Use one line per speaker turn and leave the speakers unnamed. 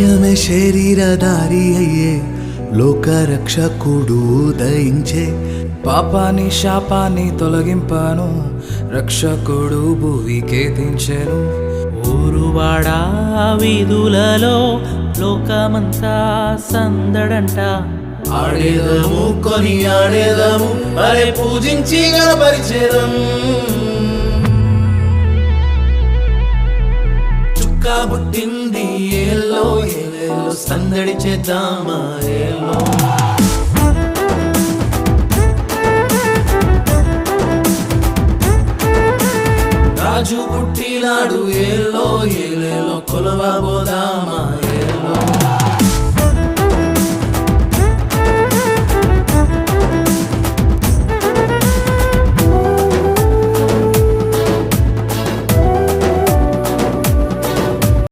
నిత్యమే శరీరధారి అయ్యే లోకరక్షకుడు ఉదయించే.
పాపాని శాపాన్ని తొలగింపాను, రక్షకుడు భువికే దించెను.
ఊరువాడా వీధులలో లోకమంతా సందడంట.
ఆడేదము కొని ఆడేదము అరే పూజించి గణపరిచేదం. చుక్క పుట్టింది ఏలో ఏలేలో సందడి చేద్దామా ఏలో. రాజు పుట్టినాడు ఏలో ఏలేలో కొలవబోదామా